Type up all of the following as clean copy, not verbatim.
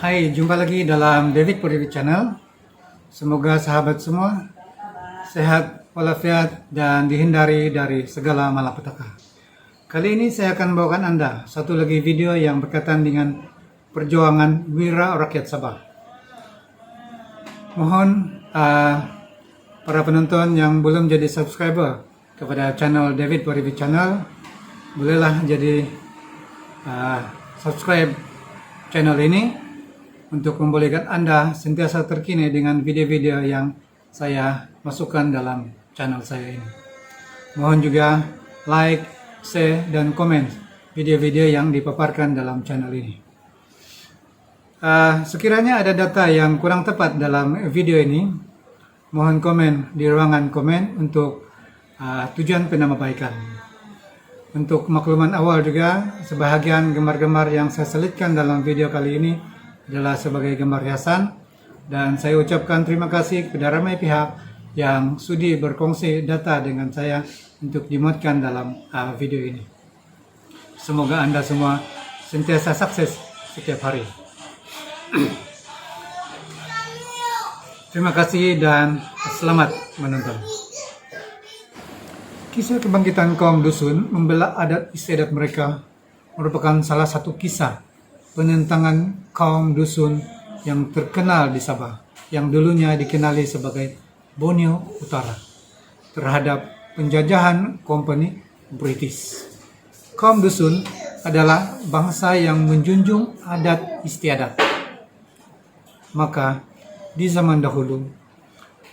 Hai, jumpa lagi dalam David Puriwi Channel. Semoga sahabat semua sehat walafiat dan dihindari dari segala malapetaka. Kali ini saya akan membawakan Anda satu lagi video yang berkaitan dengan perjuangan wira rakyat Sabah. Mohon para penonton yang belum jadi subscriber kepada channel David Puriwi Channel, bolehlah jadi subscribe channel ini untuk membolehkan Anda sentiasa terkini dengan video-video yang saya masukkan dalam channel saya ini. Mohon juga like, share, dan komen video-video yang dipaparkan dalam channel ini. Sekiranya ada data yang kurang tepat dalam video ini, mohon komen di ruangan komen untuk tujuan penambahbaikan. Untuk makluman awal juga, sebahagian gambar-gambar yang saya selipkan dalam video kali ini adalah sebagai gambar hiasan, dan saya ucapkan terima kasih kepada ramai pihak yang sudi berkongsi data dengan saya untuk dimuatkan dalam video ini. Semoga Anda semua sentiasa sukses setiap hari. Terima kasih dan selamat menonton. Kisah kebangkitan kaum dusun membela adat istiadat mereka merupakan salah satu kisah penentangan kaum dusun yang terkenal di Sabah, yang dulunya dikenali sebagai Borneo Utara, terhadap penjajahan kompeni British. Kaum dusun adalah bangsa yang menjunjung adat istiadat. Maka di zaman dahulu,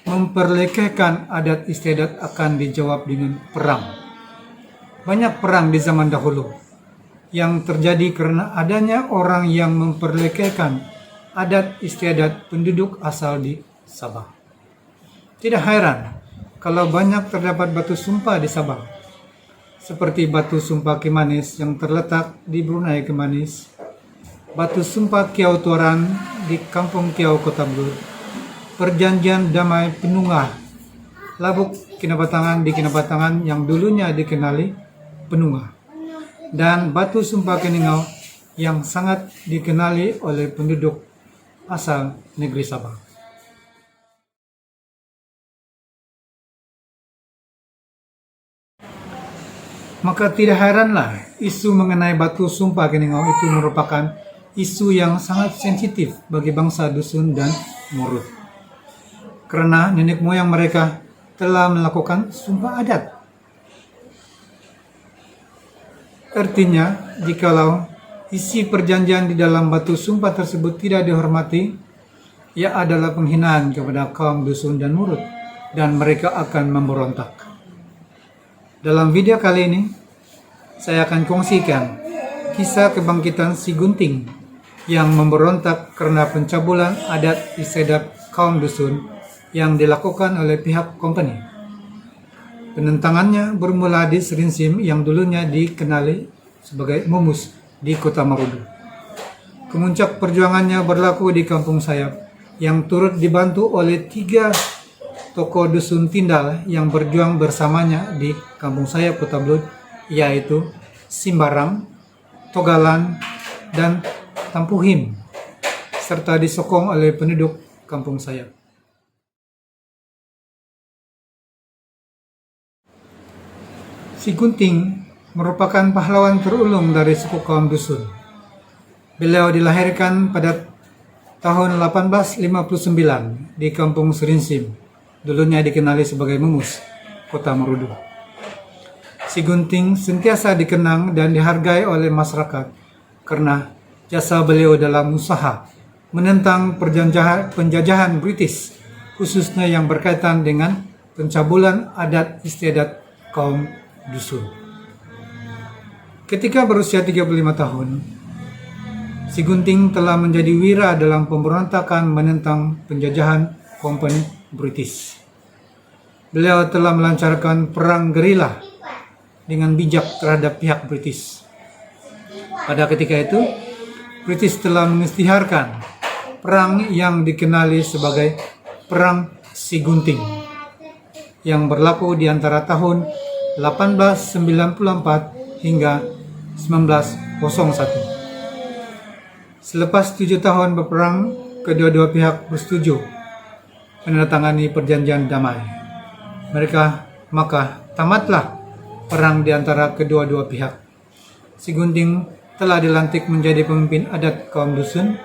memperlekehkan adat istiadat akan dijawab dengan perang. Banyak perang di zaman dahulu yang terjadi karena adanya orang yang memperlekehkan adat istiadat penduduk asal di Sabah. Tidak heran kalau banyak terdapat batu sumpah di Sabah, seperti batu sumpah Kimanis yang terletak di Brunei Kimanis, batu sumpah Kiau Tuaran di Kampung Kiau Kota Blur, perjanjian damai Penungah, Labuk Kinabatangan di Kinabatangan yang dulunya dikenali Penungah, dan batu sumpah Keningau yang sangat dikenali oleh penduduk asal negeri Sabah. Maka tidak heranlah isu mengenai batu sumpah Keningau itu merupakan isu yang sangat sensitif bagi bangsa dusun dan Murut, karena nenek moyang mereka telah melakukan sumpah adat. Artinya, jikalau isi perjanjian di dalam batu sumpah tersebut tidak dihormati, ia adalah penghinaan kepada kaum dusun dan Murut, dan mereka akan memberontak. Dalam video kali ini, saya akan kongsikan kisah kebangkitan Si Gunting yang memberontak karena pencabulan adat istiadat kaum dusun yang dilakukan oleh pihak kompeni. Penentangannya bermula di Serinsim yang dulunya dikenali sebagai Mumus di Kota Marudu. Kemuncak perjuangannya berlaku di Kampung Sayap yang turut dibantu oleh 3 tokoh dusun Tindal yang berjuang bersamanya di Kampung Sayap Kota Blud, yaitu Simbarang, Togalan, dan Tampuhim, serta disokong oleh penduduk Kampung Sayap. Si Gunting merupakan pahlawan terulung dari suku kaum dusun. Beliau dilahirkan pada tahun 1859 di Kampung Serinsim, dulunya dikenali sebagai Mumus, Kota Marudu. Si Gunting sentiasa dikenang dan dihargai oleh masyarakat karena jasa beliau dalam usaha menentang penjajahan British, khususnya yang berkaitan dengan pencabulan adat istiadat kaum dusun. Ketika berusia 35 tahun, Si Gunting telah menjadi wira dalam pemberontakan menentang penjajahan kompeni British. Beliau telah melancarkan perang gerila dengan bijak terhadap pihak British. Pada ketika itu, British telah mengisytiharkan perang yang dikenali sebagai Perang Si Gunting yang berlaku di antara tahun 1894 hingga 1901. Selepas 7 tahun berperang, kedua-dua pihak bersetuju menandatangani perjanjian damai. Maka tamatlah perang di antara kedua-dua pihak. Si Gunting telah dilantik menjadi pemimpin adat kaum dusun,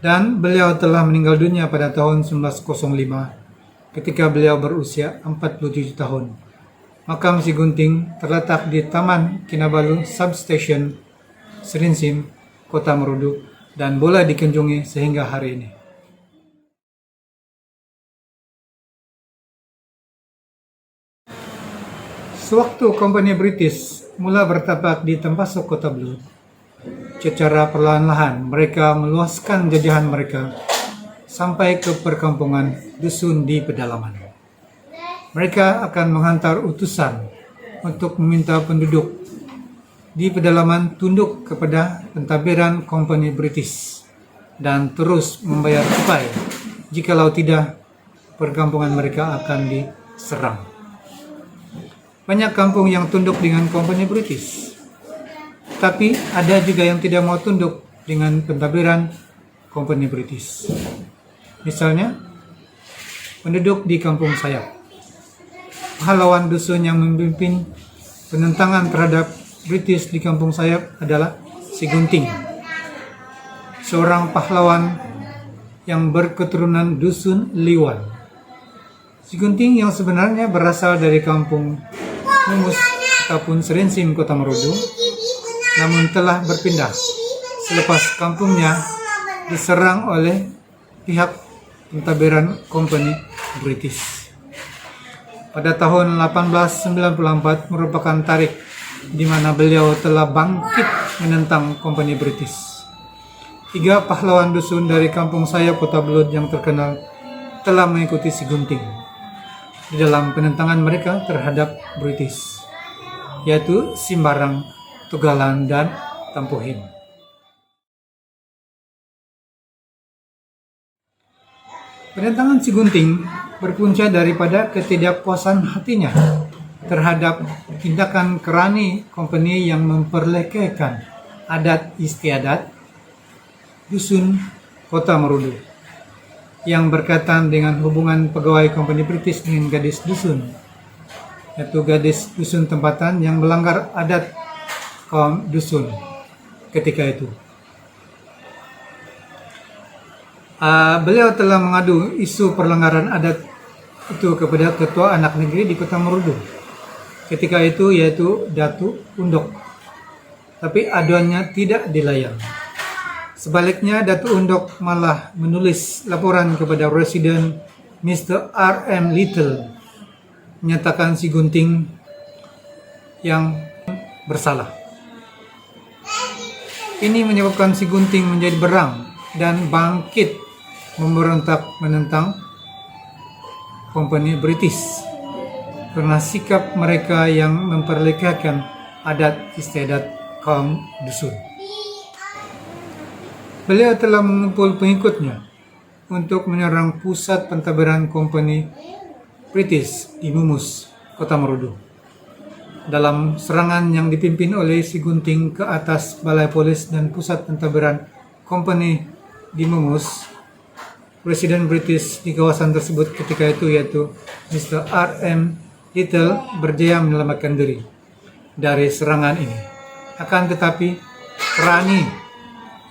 dan beliau telah meninggal dunia pada tahun 1905 ketika beliau berusia 47 tahun. Makam Si Gunting terletak di Taman Kinabalu Substation, Serinsim, Kota Merudu, dan boleh dikunjungi sehingga hari ini. Sewaktu Kompani British mula bertapak di Tempasok, Kota Belud, secara perlahan-lahan mereka meluaskan jajahan mereka sampai ke perkampungan dusun di pedalaman. Mereka akan menghantar utusan untuk meminta penduduk di pedalaman tunduk kepada pentadbiran Kompani British dan terus membayar cukai. Jikalau tidak, perkampungan mereka akan diserang. Banyak kampung yang tunduk dengan Kompani British, tapi ada juga yang tidak mau tunduk dengan pentadbiran Kompani British. Misalnya, penduduk di Kampung Sayap. Pahlawan dusun yang memimpin penentangan terhadap British di Kampung Sayap adalah Si Gunting, seorang pahlawan yang berketurunan dusun Liwan. Si Gunting yang sebenarnya berasal dari Kampung Mumus ataupun Serinsim, Kota Merudu, namun telah berpindah selepas kampungnya diserang oleh pihak pentadbiran Kompani British. Pada tahun 1894 merupakan tarikh di mana beliau telah bangkit menentang Kompani British. 3 pahlawan dusun dari Kampung Sayap, Kota Belud yang terkenal telah mengikuti Si Gunting di dalam penentangan mereka terhadap British, yaitu Simbarang, Tugalan, dan Tampuhin. Penentangan Si Gunting berpunca daripada ketidakpuasan hatinya terhadap tindakan kerani Kompani yang memperlekehkan adat istiadat dusun Kota Merudu, yang berkaitan dengan hubungan pegawai Kompani British dengan gadis dusun, yaitu gadis dusun tempatan yang melanggar adat kaum dusun ketika itu. Beliau telah mengadu isu pelanggaran adat itu kepada Ketua Anak Negeri di Kota Merudu ketika itu, yaitu Datu Undok, tapi aduannya tidak dilayang. Sebaliknya, Datu Undok malah menulis laporan kepada Residen Mr. R.M. Little menyatakan Si Gunting yang bersalah. Ini menyebabkan Si Gunting menjadi berang dan bangkit memberontak menentang Kompani British karena sikap mereka yang memperlekehkan adat istiadat kaum dusun. Beliau telah mengumpul pengikutnya untuk menyerang pusat pentadbiran Kompani British di Mumus, Kota Merudu. Dalam serangan yang dipimpin oleh Si Gunting ke atas balai polis dan pusat pentadbiran Kompani di Mumus, Presiden British di kawasan tersebut ketika itu, yaitu Mr. R.M. Little, berjaya menyelamatkan diri dari serangan ini. Akan tetapi, kerani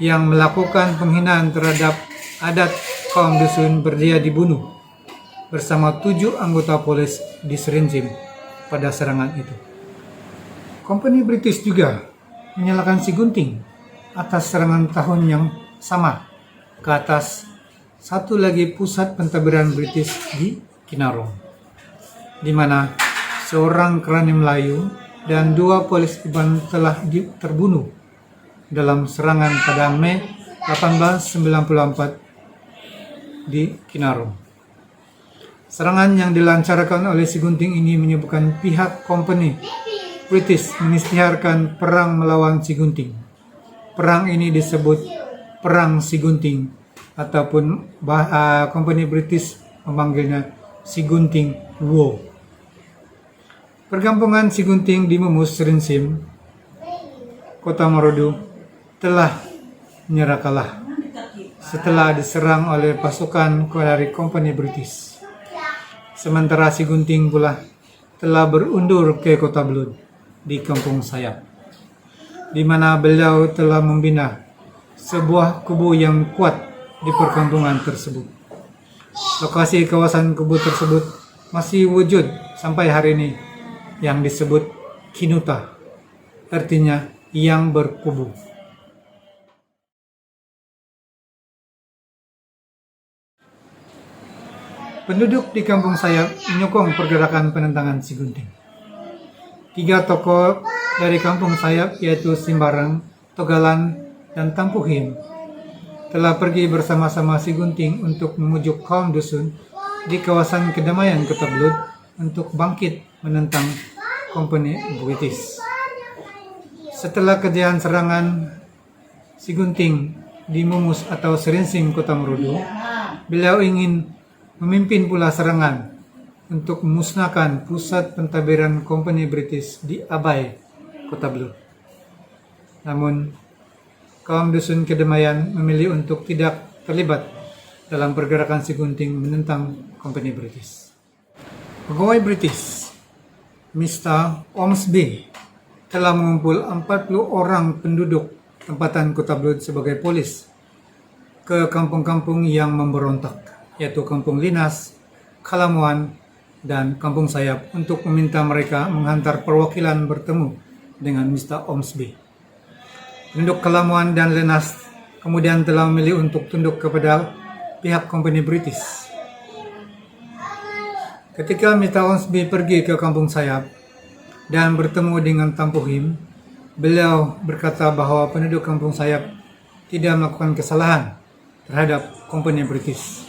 yang melakukan penghinaan terhadap adat kaum dusun berjaya dibunuh bersama 7 anggota polis di Serinsim pada serangan itu. Kompani British juga menyalahkan Si Gunting atas serangan tahun yang sama ke atas satu lagi pusat pentadbiran British di Kinarong, di mana seorang kerani Melayu dan 2 polis Iban telah terbunuh dalam serangan pada Mei 1894 di Kinarong. Serangan yang dilancarkan oleh Si Gunting ini menyebabkan pihak Kompani British mengisytiharkan perang melawan Si Gunting. Perang ini disebut Perang Si Gunting, ataupun Kompani British memanggilnya Si Gunting War. Perkampungan Si Gunting di Mumus, Serinsim, Kota Merudu telah menyerah kalah setelah diserang oleh pasukan dari Kompani British. Sementara Si Gunting pula telah berundur ke Kota Belud di Kampung Sayap, di mana beliau telah membina sebuah kubu yang kuat di perkampungan tersebut. Lokasi kawasan kubu tersebut masih wujud sampai hari ini, yang disebut Kinuta, artinya yang berkubu. Penduduk di Kampung Sayap menyokong pergerakan penentangan Si Gunting. 3 tokoh dari Kampung Sayap, yaitu Simbarang, Togalan, dan Tampuhin, telah pergi bersama-sama Si Gunting untuk memujuk kaum dusun di kawasan kedamaian Kota Belud untuk bangkit menentang Kompani British. Setelah kejadian serangan Si Gunting di Mumus atau Serinsing, Kota Merudu, beliau ingin memimpin pula serangan untuk memusnahkan pusat pentadbiran Kompani British di Abai, Kota Belud. Namun, kaum dusun kedamaian memilih untuk tidak terlibat dalam pergerakan Si Gunting menentang Kompani British. Pegawai British, Mr. Ormsby, telah mengumpul 40 orang penduduk tempatan Kota Belud sebagai polis ke kampung-kampung yang memberontak, yaitu Kampung Linas, Kalamuan, dan Kampung Sayap, untuk meminta mereka menghantar perwakilan bertemu dengan Mr. Ormsby. Penduduk Kalamuan dan Linas kemudian telah memilih untuk tunduk kepada pihak Kompani British. Ketika Mr. Ormsby pergi ke Kampung Sayap dan bertemu dengan Tampuhim, beliau berkata bahwa penduduk Kampung Sayap tidak melakukan kesalahan terhadap Kompani British.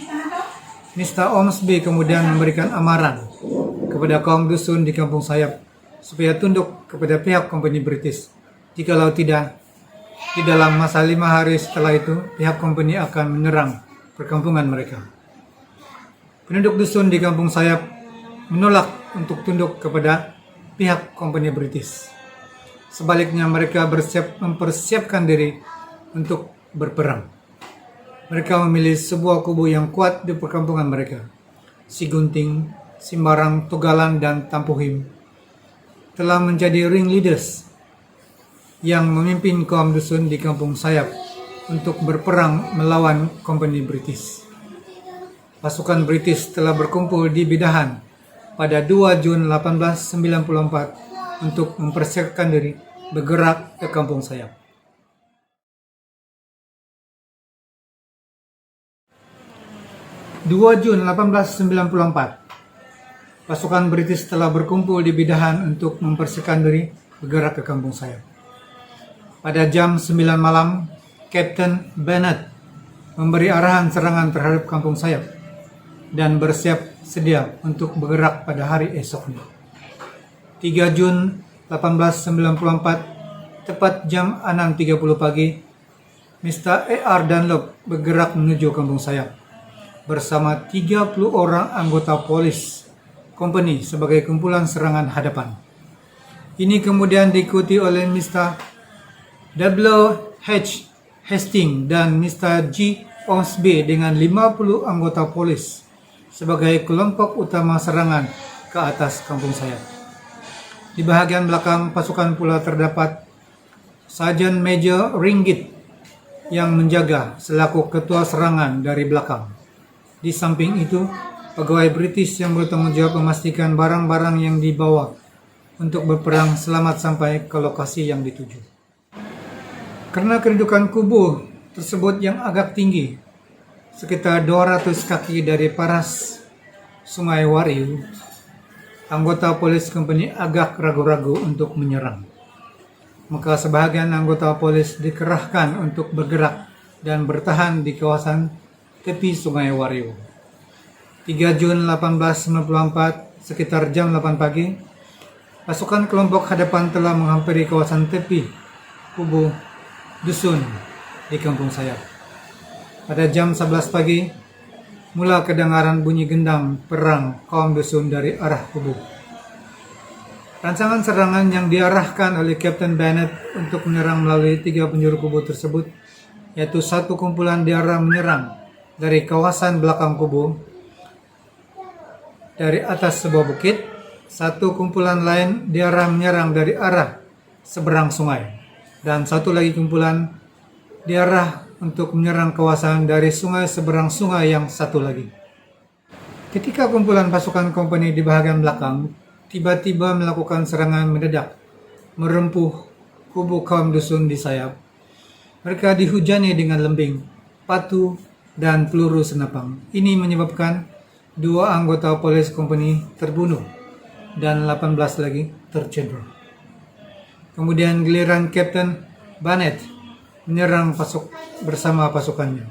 Mr. Ormsby kemudian memberikan amaran kepada kaum dusun di Kampung Sayap supaya tunduk kepada pihak Kompani British. Jikalau tidak, di dalam masa 5 hari setelah itu, pihak Kompani akan menyerang perkampungan mereka. Penduduk dusun di Kampung Sayap menolak untuk tunduk kepada pihak Kompani British. Sebaliknya, mereka mempersiapkan diri untuk berperang. Mereka memilih sebuah kubu yang kuat di perkampungan mereka. Si Gunting, Simbarang, Togalan, dan Tampuhim telah menjadi ringleaders yang memimpin kaum dusun di Kampung Sayap untuk berperang melawan Kompani British. Pasukan British telah berkumpul di Bidahan pada 2 Jun 1894 untuk mempersiapkan diri bergerak ke Kampung Sayap. 2 Jun 1894, pasukan British telah berkumpul di Bidahan untuk mempersiapkan diri bergerak ke Kampung Sayap. Pada jam 9 malam, Kapten Bennett memberi arahan serangan terhadap Kampung Sayap dan bersiap sedia untuk bergerak pada hari esoknya. 3 Jun 1894, tepat jam 6.30 pagi, Mr. A.R. Dunlop bergerak menuju Kampung Sayap bersama 30 orang anggota polis Kompani sebagai kumpulan serangan hadapan. Ini kemudian diikuti oleh Mr. W.H. Hastings dan Mr. G. Ormsby dengan 50 anggota polis sebagai kelompok utama serangan ke atas Kampung Sayap. Di bahagian belakang pasukan pula terdapat Sergeant Major Ringgit yang menjaga selaku ketua serangan dari belakang. Di samping itu, pegawai British yang bertanggung jawab memastikan barang-barang yang dibawa untuk berperang selamat sampai ke lokasi yang dituju. Karena kedudukan kubu tersebut yang agak tinggi, sekitar 200 kaki dari paras Sungai Wariu, anggota polis Kompani agak ragu-ragu untuk menyerang. Maka sebahagian anggota polis dikerahkan untuk bergerak dan bertahan di kawasan tepi Sungai Wariu. 3 Jun 1894, sekitar jam 8 pagi, pasukan kelompok hadapan telah menghampiri kawasan tepi kubu dusun di Kampung Sayap. Pada jam 11 pagi, mula kedengaran bunyi gendang perang kaum dusun dari arah kubu. Rancangan serangan yang diarahkan oleh Kapten Bennett untuk menyerang melalui 3 penjuru kubu tersebut yaitu satu kumpulan di arah menyerang dari kawasan belakang kubu dari atas sebuah bukit, satu kumpulan lain di arah menyerang dari arah seberang sungai, dan satu lagi kumpulan di arah untuk menyerang kawasan dari sungai seberang sungai yang satu lagi. Ketika kumpulan pasukan kompeni di bahagian belakang tiba-tiba melakukan serangan mendadak, merempuh kubu kaum dusun di sayap, mereka dihujani dengan lembing, patu, dan peluru senapang. Ini menyebabkan 2 anggota polis kompeni terbunuh dan 18 lagi tercedera. Kemudian giliran Kapten Barnett menyerang bersama pasukannya.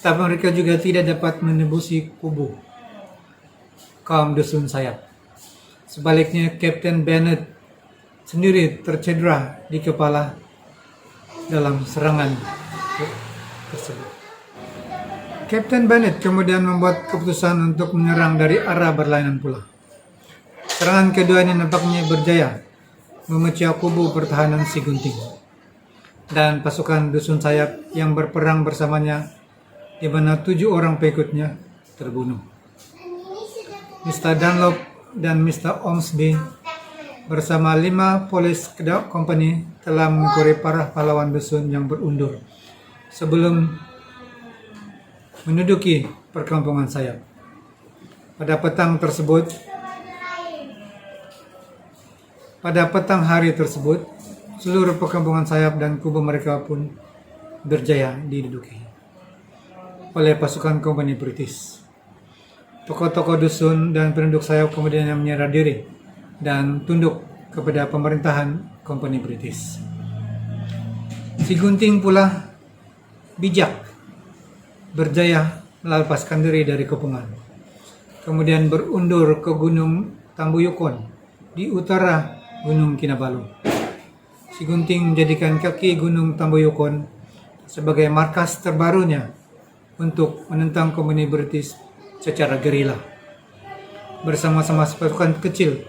Tapi mereka juga tidak dapat menembusi kubu kaum dusun sayap. Sebaliknya, Kapten Barnett sendiri tercedera di kepala dalam serangan tersebut. Kapten Barnett kemudian membuat keputusan untuk menyerang dari arah berlainan pula. Serangan kedua ini nampaknya berjaya memecah kubu pertahanan si Gunting, dan pasukan dusun sayap yang berperang bersamanya, di mana 7 orang pengikutnya terbunuh. Mr. Dunlop dan Mr. Ormsby bersama 5 polis company telah mengukuri para pahlawan dusun yang berundur sebelum menduduki perkampungan sayap. Pada petang hari tersebut, seluruh perkampungan sayap dan kubu mereka pun berjaya diduduki oleh pasukan kompeni British. Tokoh-tokoh dusun dan penduduk sayap kemudian menyerah diri dan tunduk kepada pemerintahan kompeni British. Si Gunting pula bijak berjaya melepaskan diri dari kepungan, kemudian berundur ke Gunung Tambuyukon di utara Gunung Kinabalu. Si Gunting menjadikan kaki Gunung Tambuyukon sebagai markas terbarunya untuk menentang kompeni British secara gerila bersama-sama pasukan kecil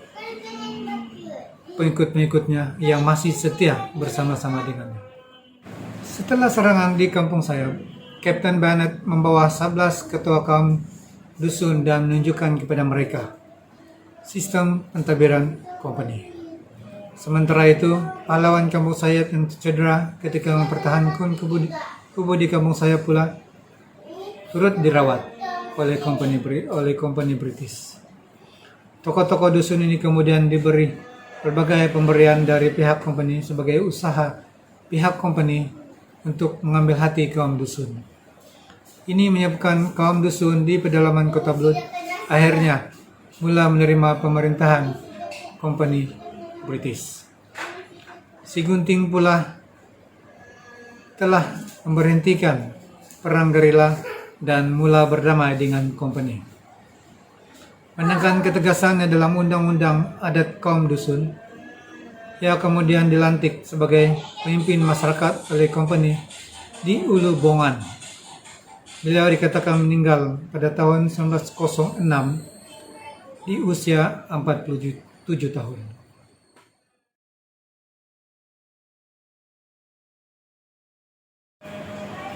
pengikut-pengikutnya yang masih setia bersama-sama dengannya. Setelah serangan di kampung sayap, Kapten Barnett membawa 11 ketua kaum dusun dan menunjukkan kepada mereka sistem pentadbiran kompeni. Sementara itu, pahlawan kampung sayap yang tercedera ketika mempertahankan kubu di kampung sayap pula turut dirawat oleh kompeni British. Tokoh-tokoh dusun ini kemudian diberi berbagai pemberian dari pihak kompeni sebagai usaha pihak kompeni untuk mengambil hati kaum dusun. Ini menyebabkan kaum dusun di pedalaman kota Blood akhirnya mula menerima pemerintahan kompeni British. Si Gunting pula telah memberhentikan perang gerila dan mula berdamai dengan kompeni. Menekan ketegasannya dalam undang-undang adat kaum dusun, ia kemudian dilantik sebagai pemimpin masyarakat oleh kompeni di Ulu Bongan. Beliau dikatakan meninggal pada tahun 1906 di usia 47 tahun.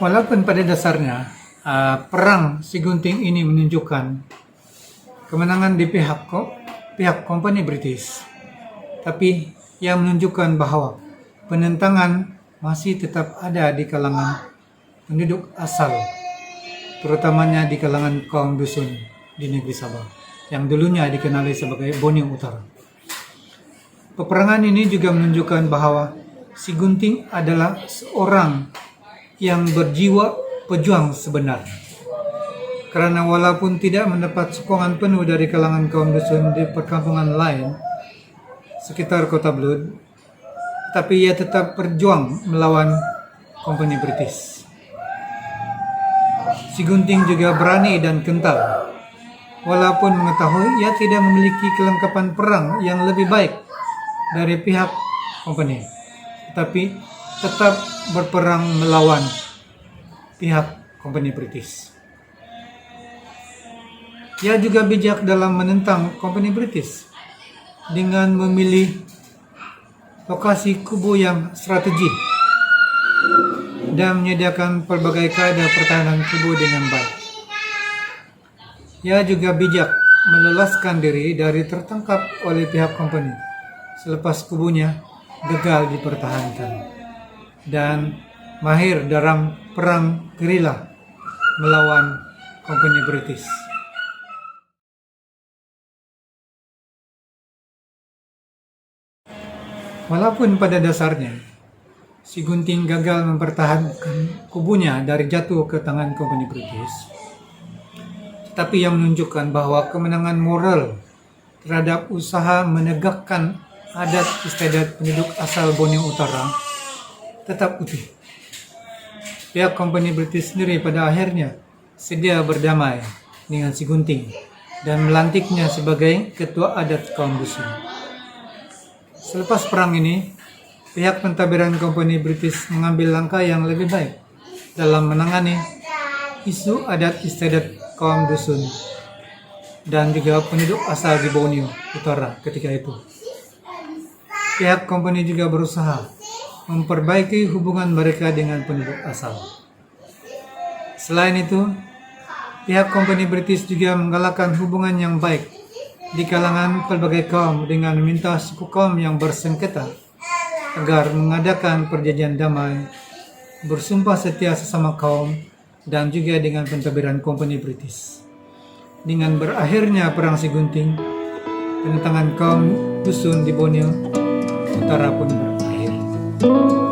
Walaupun pada dasarnya perang Si Gunting ini menunjukkan kemenangan di pihak kompeni British, tapi ia menunjukkan bahwa penentangan masih tetap ada di kalangan penduduk asal, terutamanya di kalangan kaum dusun di negeri Sabah, yang dulunya dikenali sebagai Borneo Utara. Peperangan ini juga menunjukkan bahwa Si Gunting adalah seorang yang berjiwa pejuang sebenar. Karena walaupun tidak mendapat sokongan penuh dari kalangan kaum dusun di perkampungan lain sekitar kota Blood, tapi ia tetap berjuang melawan kompeni British. Si Gunting juga berani dan kental, walaupun mengetahui ia tidak memiliki kelengkapan perang yang lebih baik dari pihak kompeni, tetapi tetap berperang melawan pihak kompeni British. Ia juga bijak dalam menentang kompeni British dengan memilih lokasi kubu yang strategis dan menyediakan pelbagai kaedah pertahanan tubuh dengan baik. Ia juga bijak meloloskan diri dari tertangkap oleh pihak company selepas kubunya gagal dipertahankan, dan mahir dalam perang gerila melawan company British. Walaupun pada dasarnya Si Gunting gagal mempertahankan kubunya dari jatuh ke tangan company British, tetapi yang menunjukkan bahwa kemenangan moral terhadap usaha menegakkan adat istiadat penduduk asal Borneo Utara tetap utuh. Pihak company British sendiri pada akhirnya sedia berdamai dengan Si Gunting dan melantiknya sebagai ketua adat kaum dusun. Selepas perang ini, pihak pentadbiran company British mengambil langkah yang lebih baik dalam menangani isu adat istiadat kaum dusun dan juga penduduk asal di Borneo Utara ketika itu. Pihak company juga berusaha memperbaiki hubungan mereka dengan penduduk asal. Selain itu, pihak company British juga menggalakkan hubungan yang baik di kalangan pelbagai kaum dengan meminta suku kaum yang bersengketa agar mengadakan perjanjian damai, bersumpah setia sesama kaum, dan juga dengan pentadbiran company British. Dengan berakhirnya perang Si Gunting, penentangan kaum dusun di Borneo Utara pun berakhir.